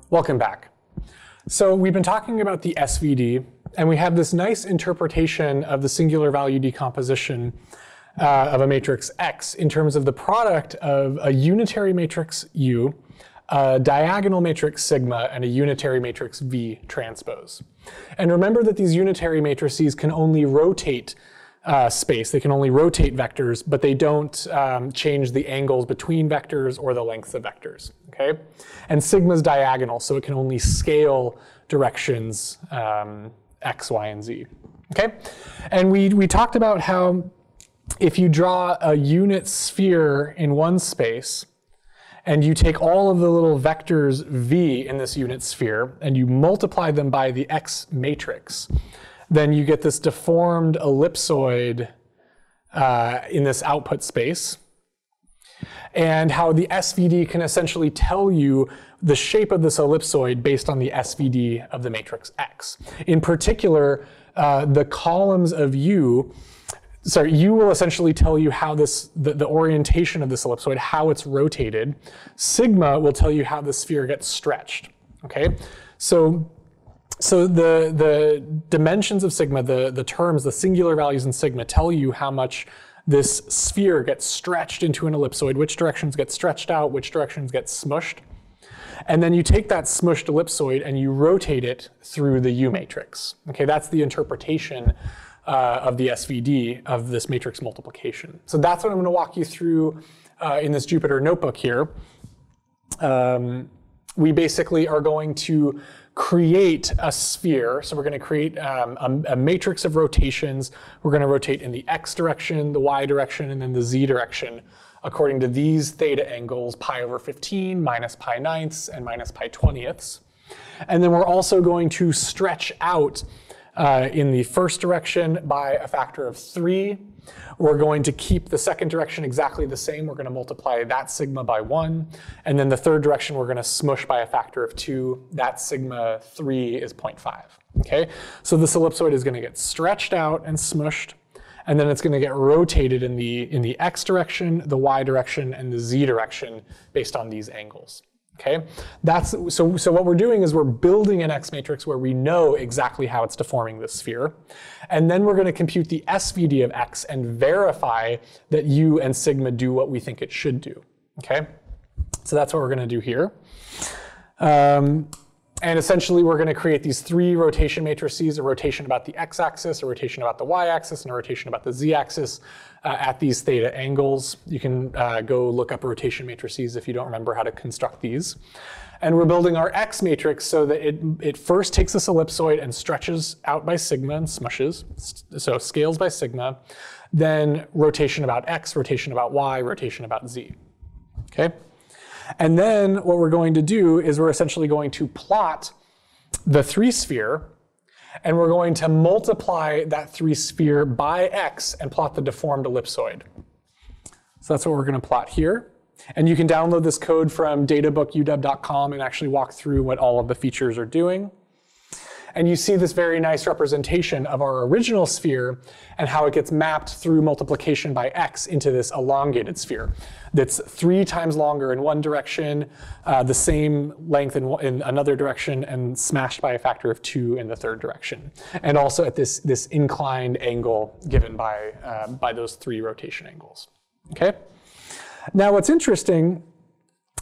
Welcome back. So we've been talking about the SVD, and we have this nice interpretation of the singular value decomposition of a matrix X in terms of the product of a unitary matrix U, a diagonal matrix sigma, and a unitary matrix V transpose. And remember that these unitary matrices can only rotate space. They can only rotate vectors, but they don't change the angles between vectors or the lengths of vectors, okay? And sigma is diagonal, so it can only scale directions x, y, and z, okay? And we talked about how if you draw a unit sphere in one space, and you take all of the little vectors v in this unit sphere, and you multiply them by the X matrix, then you get this deformed ellipsoid in this output space, and how the SVD can essentially tell you the shape of this ellipsoid based on the SVD of the matrix X. In particular, the columns of U will essentially tell you how the orientation of this ellipsoid, how it's rotated. Sigma will tell you how the sphere gets stretched, okay? So the dimensions of sigma, the terms, the singular values in sigma tell you how much this sphere gets stretched into an ellipsoid, which directions get stretched out, which directions get smushed. And then you take that smushed ellipsoid and you rotate it through the U matrix. Okay, that's the interpretation of the SVD of this matrix multiplication. So that's what I'm going to walk you through in this Jupyter notebook here. We basically are going to create a sphere. So we're going to create a matrix of rotations. We're going to rotate in the x direction, the y direction, and then the z direction according to these theta angles, pi over 15, minus pi ninths, and minus pi 20ths. And then we're also going to stretch out in the first direction by a factor of 3. We're going to keep the second direction exactly the same. We're going to multiply that sigma by 1. And then the third direction, we're going to smush by a factor of 2. That sigma 3 is 0.5. Okay? So this ellipsoid is going to get stretched out and smushed. And then it's going to get rotated in the x direction, the y direction, and the z direction based on these angles. Okay, so what we're doing is we're building an X matrix where we know exactly how it's deforming this sphere. And then we're going to compute the SVD of X and verify that U and sigma do what we think it should do. Okay, so that's what we're going to do here. And essentially, we're going to create these 3 rotation matrices, a rotation about the x-axis, a rotation about the y-axis, and a rotation about the z-axis at these theta angles. You can go look up rotation matrices if you don't remember how to construct these. And we're building our X matrix so that it first takes this ellipsoid and stretches out by sigma and smushes, so scales by sigma. Then rotation about x, rotation about y, rotation about z. Okay? And then what we're going to do is we're essentially going to plot the 3-sphere, and we're going to multiply that 3-sphere by x and plot the deformed ellipsoid. So that's what we're going to plot here. And you can download this code from databookuw.com and actually walk through what all of the features are doing. And you see this very nice representation of our original sphere and how it gets mapped through multiplication by x into this elongated sphere that's 3 times longer in one direction, the same length in another direction, and smashed by a factor of 2 in the third direction. And also at this inclined angle given by those 3 rotation angles. Okay? Now what's interesting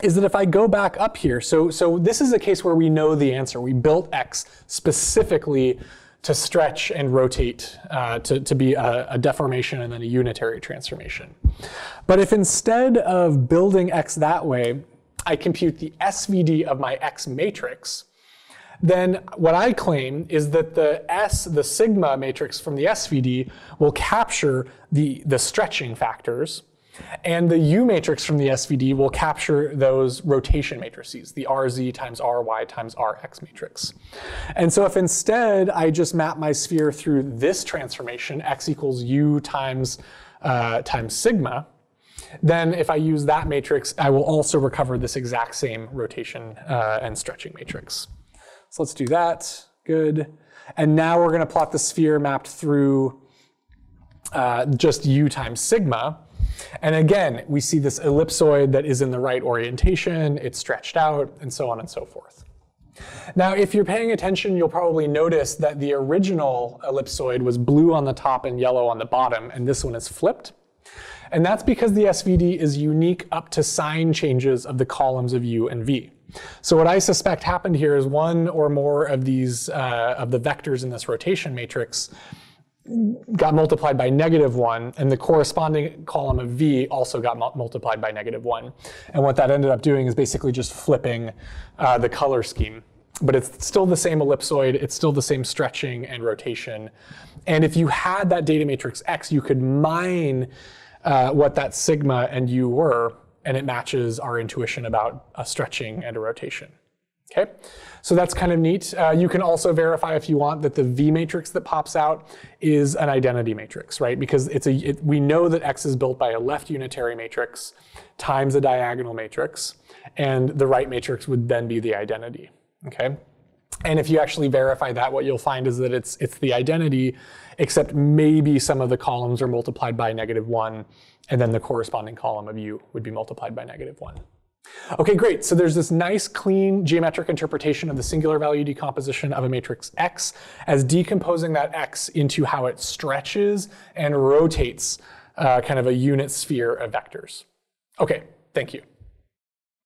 is that if I go back up here, so this is a case where we know the answer. We built X specifically to stretch and rotate to be a deformation and then a unitary transformation. But if instead of building X that way, I compute the SVD of my X matrix, then what I claim is that the sigma matrix from the SVD will capture the stretching factors, and the U matrix from the SVD will capture those rotation matrices, the RZ times RY times RX matrix. And so if instead I just map my sphere through this transformation, X equals U times sigma, then if I use that matrix, I will also recover this exact same rotation and stretching matrix. So let's do that. Good. And now we're going to plot the sphere mapped through just U times sigma. And again, we see this ellipsoid that is in the right orientation, it's stretched out, and so on and so forth. Now, if you're paying attention, you'll probably notice that the original ellipsoid was blue on the top and yellow on the bottom, and this one is flipped. And that's because the SVD is unique up to sign changes of the columns of U and V. So what I suspect happened here is one or more of these, of the vectors in this rotation matrix got multiplied by -1, and the corresponding column of V also got multiplied by -1. And what that ended up doing is basically just flipping the color scheme. But it's still the same ellipsoid, it's still the same stretching and rotation. And if you had that data matrix X, you could mine what that sigma and U were, and it matches our intuition about a stretching and a rotation. Okay, so that's kind of neat. You can also verify if you want that the V matrix that pops out is an identity matrix, right? Because we know that X is built by a left unitary matrix times a diagonal matrix, and the right matrix would then be the identity, okay? And if you actually verify that, what you'll find is that it's the identity, except maybe some of the columns are multiplied by -1, and then the corresponding column of U would be multiplied by -1. Okay, great. So there's this nice, clean geometric interpretation of the singular value decomposition of a matrix X as decomposing that X into how it stretches and rotates kind of a unit sphere of vectors. Okay, thank you.